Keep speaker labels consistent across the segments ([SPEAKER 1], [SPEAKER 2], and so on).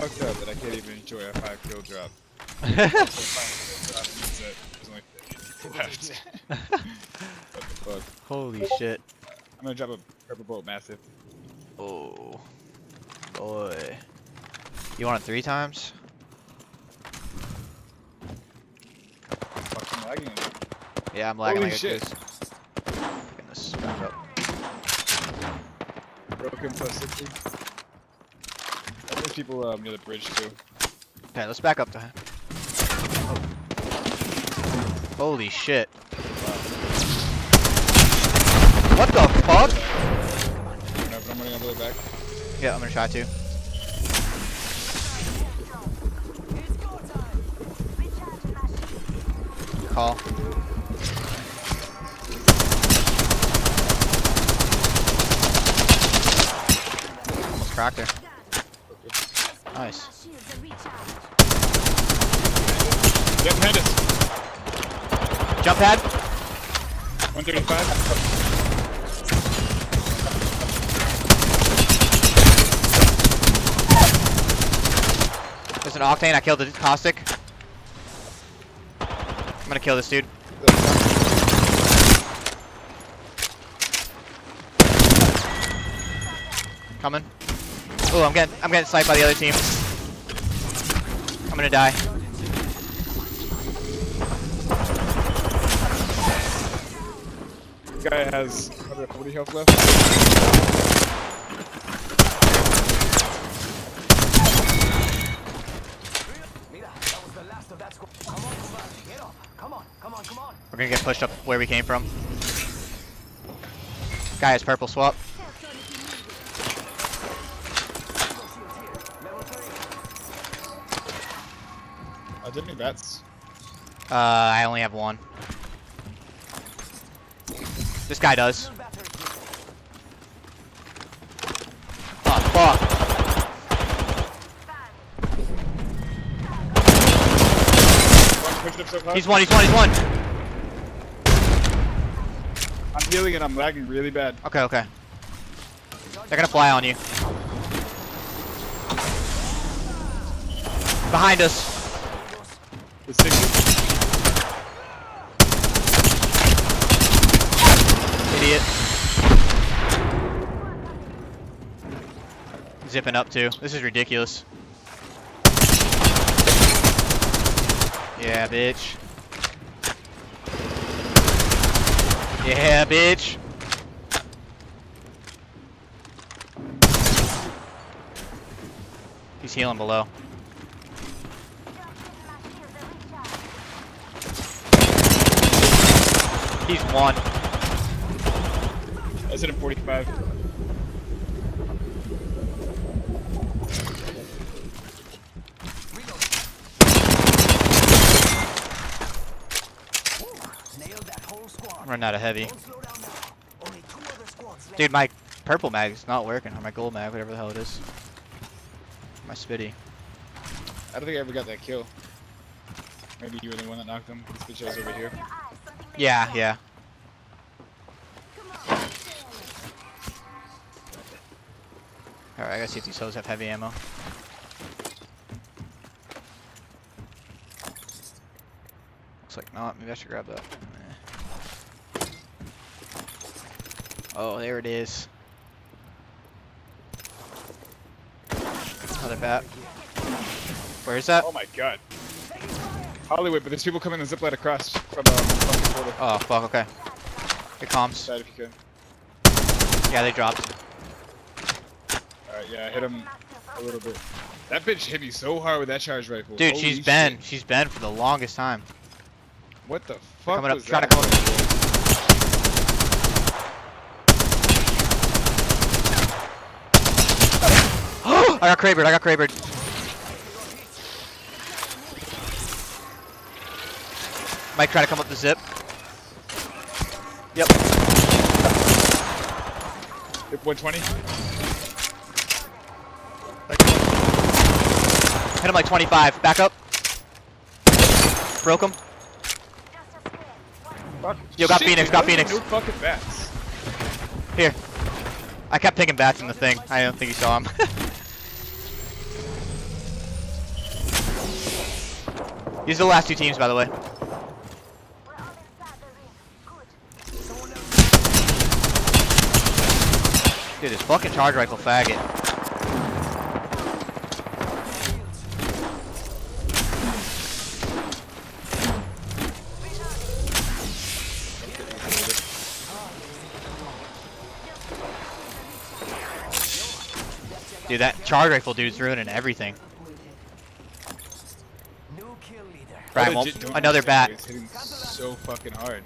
[SPEAKER 1] fucked up that I can't even enjoy a 5-kill drop. There's only 50 left. What the fuck?
[SPEAKER 2] Holy shit.
[SPEAKER 1] I'm gonna drop a purple bolt massive.
[SPEAKER 2] Oh. Boy. You want it 3 times?
[SPEAKER 1] Fucking lagging.
[SPEAKER 2] Yeah, I'm lagging
[SPEAKER 1] Holy
[SPEAKER 2] like
[SPEAKER 1] shit.
[SPEAKER 2] a goose. Getting this back up.
[SPEAKER 1] Broken plus 60. There's people near the bridge too.
[SPEAKER 2] Okay, let's back up to him. Oh. Holy shit. What the fuck?
[SPEAKER 1] No, but I'm running all the way back.
[SPEAKER 2] Yeah, I'm gonna try to. Call. Almost cracked her. Nice.
[SPEAKER 1] Get behind us.
[SPEAKER 2] Jump pad.
[SPEAKER 1] 135.
[SPEAKER 2] There's an octane. I killed the caustic. I'm gonna kill this dude. Coming. Oh, I'm getting sniped by the other team. I'm gonna die.
[SPEAKER 1] This guy has 140 health left.
[SPEAKER 2] We're gonna get pushed up where we came from. Guy has purple swap.
[SPEAKER 1] Did any bats?
[SPEAKER 2] I only have 1. This guy does. Oh, fuck. He's one.
[SPEAKER 1] I'm healing and I'm lagging really bad.
[SPEAKER 2] Okay. They're gonna fly on you. Behind us.
[SPEAKER 1] The 60.
[SPEAKER 2] Idiot. Zipping up too. This is ridiculous. Yeah, bitch. Yeah, bitch. He's healing below. He's 1.
[SPEAKER 1] I said him 45.
[SPEAKER 2] I'm running out of heavy. Dude, my purple mag is not working, or my gold mag, whatever the hell it is. My spitty.
[SPEAKER 1] I don't think I ever got that kill. Maybe you were the one that knocked him. This bitch is over here.
[SPEAKER 2] Yeah. Alright, I gotta see if these hoes have heavy ammo. Looks like not. Maybe I should grab that. Oh, there it is. Another bat. Where is that?
[SPEAKER 1] Oh my god. Hollywood, but there's people coming the zipline across from the border.
[SPEAKER 2] Oh, fuck, okay. Good comms.
[SPEAKER 1] Side if you could.
[SPEAKER 2] Yeah, they dropped.
[SPEAKER 1] Alright, yeah, I hit him a little bit. That bitch hit me so hard with that charge rifle.
[SPEAKER 2] Dude,
[SPEAKER 1] Holy
[SPEAKER 2] she's
[SPEAKER 1] shit.
[SPEAKER 2] been for the longest time.
[SPEAKER 1] What the fuck
[SPEAKER 2] Coming up,
[SPEAKER 1] was
[SPEAKER 2] trying
[SPEAKER 1] that?
[SPEAKER 2] to come up. I got crabered. Might try to come up the zip. Yep.
[SPEAKER 1] Hit 120.
[SPEAKER 2] Hit him like 25. Back up. Broke him.
[SPEAKER 1] Fuck.
[SPEAKER 2] Yo, got
[SPEAKER 1] Shit,
[SPEAKER 2] Phoenix,
[SPEAKER 1] dude,
[SPEAKER 2] got
[SPEAKER 1] why is there
[SPEAKER 2] Phoenix.
[SPEAKER 1] No fucking bats.
[SPEAKER 2] Here. I kept picking bats in the thing. I don't think you saw him. These are the last two teams, by the way. Dude, this fucking charge rifle faggot. Dude, that charge rifle dude's ruining everything. Brian, well, another bat.
[SPEAKER 1] He's hitting so fucking hard.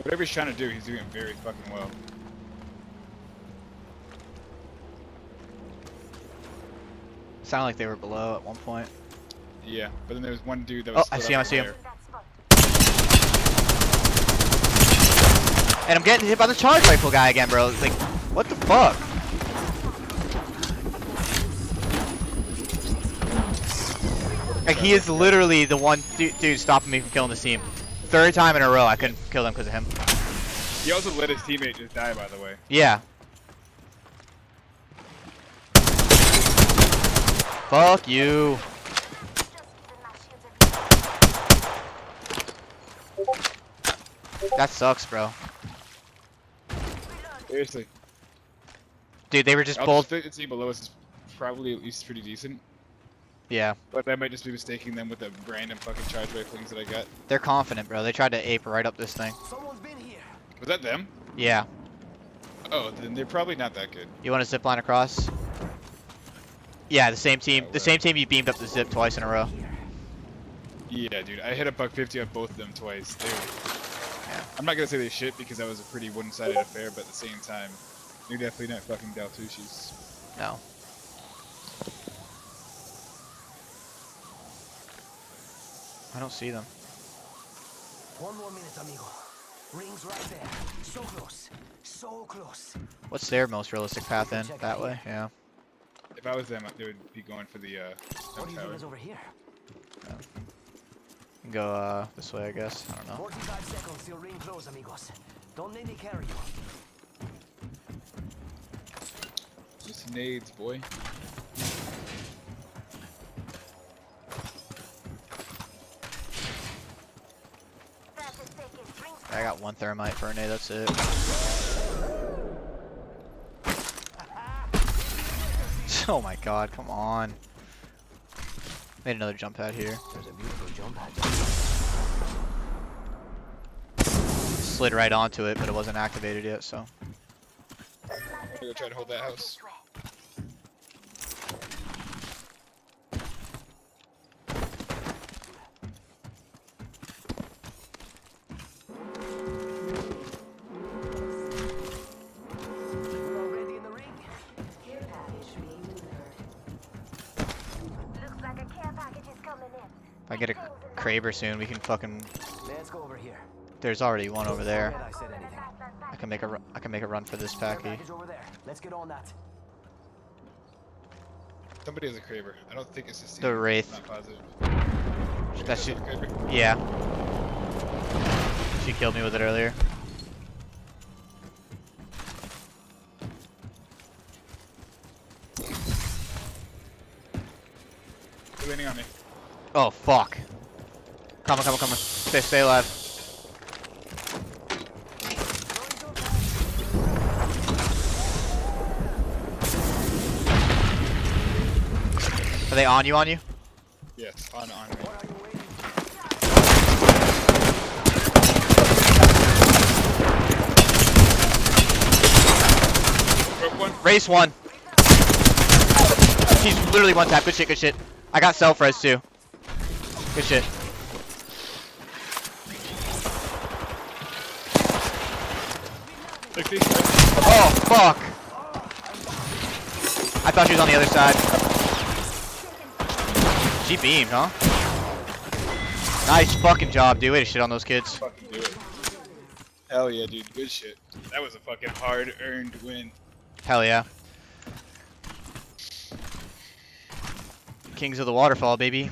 [SPEAKER 1] Whatever he's trying to do, he's doing very fucking well.
[SPEAKER 2] Sounded like they were below at one point.
[SPEAKER 1] Yeah, but then there was one dude that was.
[SPEAKER 2] Oh, I see him. I see him.
[SPEAKER 1] there.
[SPEAKER 2] And I'm getting hit by the charge rifle guy again, bro. It's like, what the fuck? Like, he is literally the one dude stopping me from killing the team. Third time in a row I couldn't kill them because of him.
[SPEAKER 1] He also let his teammate just die, by the way.
[SPEAKER 2] Yeah. Fuck you. That sucks, bro.
[SPEAKER 1] Seriously.
[SPEAKER 2] Dude, they were just
[SPEAKER 1] I'll
[SPEAKER 2] both.
[SPEAKER 1] think the team below us is probably at least pretty decent.
[SPEAKER 2] Yeah.
[SPEAKER 1] But I might just be mistaking them with the random fucking charge riflings that I got.
[SPEAKER 2] They're confident, bro. They tried to ape right up this thing.
[SPEAKER 1] Was that them?
[SPEAKER 2] Yeah.
[SPEAKER 1] Oh, then they're probably not that good.
[SPEAKER 2] You want to zip line across? Yeah, the same team. The same team you beamed up the zip twice in a row.
[SPEAKER 1] Yeah, dude. I hit a $150 on both of them twice. I'm not gonna say they shit because that was a pretty one-sided affair, but at the same time, they're definitely not fucking Daltushis.
[SPEAKER 2] No. I don't see them.
[SPEAKER 3] One more minute, amigo. Rings right there. So close. So close.
[SPEAKER 2] What's their most realistic path in? That way? Yeah.
[SPEAKER 1] If I was them, they would be going for the
[SPEAKER 3] What do you
[SPEAKER 1] tower.
[SPEAKER 3] think is over here?
[SPEAKER 2] Go this way, I guess. I don't know.
[SPEAKER 3] 45 seconds till ring close, amigos. Don't let me carry you.
[SPEAKER 1] Just nades, boy.
[SPEAKER 2] I got one thermite for a nade, that's it. Oh my god, come on. Made another jump pad here.
[SPEAKER 3] There's a beautiful jump pad.
[SPEAKER 2] Slid right onto it, but it wasn't activated yet, so.
[SPEAKER 1] I'm gonna go try to hold that house.
[SPEAKER 3] We're already in the ring.
[SPEAKER 4] Looks like a care package is coming in.
[SPEAKER 2] If I get a Kraber soon, we can fucking.
[SPEAKER 3] Let's go over here.
[SPEAKER 2] There's already one over there.
[SPEAKER 3] Forget I said anything.
[SPEAKER 2] I can make a run for this
[SPEAKER 3] Care
[SPEAKER 2] packy.
[SPEAKER 3] package over there. Let's get on that.
[SPEAKER 1] Somebody has a Kraber. I don't think it's just
[SPEAKER 2] The Wraith.
[SPEAKER 1] Not positive.
[SPEAKER 2] That should.
[SPEAKER 1] Kraber.
[SPEAKER 2] Yeah. She killed me with it earlier.
[SPEAKER 1] They're leaning on me.
[SPEAKER 2] Oh fuck. Come on, come on, come on. Stay alive. Are they on you?
[SPEAKER 1] Yes, on me.
[SPEAKER 3] What are you waiting for?
[SPEAKER 1] Broke one.
[SPEAKER 2] Race one. She's literally one tap. Good shit, good shit. I got self-res too. Good shit. Oh, fuck. I thought she was on the other side. She beamed, huh? Nice fucking job, dude. Way to shit on those kids.
[SPEAKER 1] Fucking do it. Hell yeah, dude. Good shit. That was a fucking hard-earned win.
[SPEAKER 2] Hell yeah. Kings of the Waterfall, baby.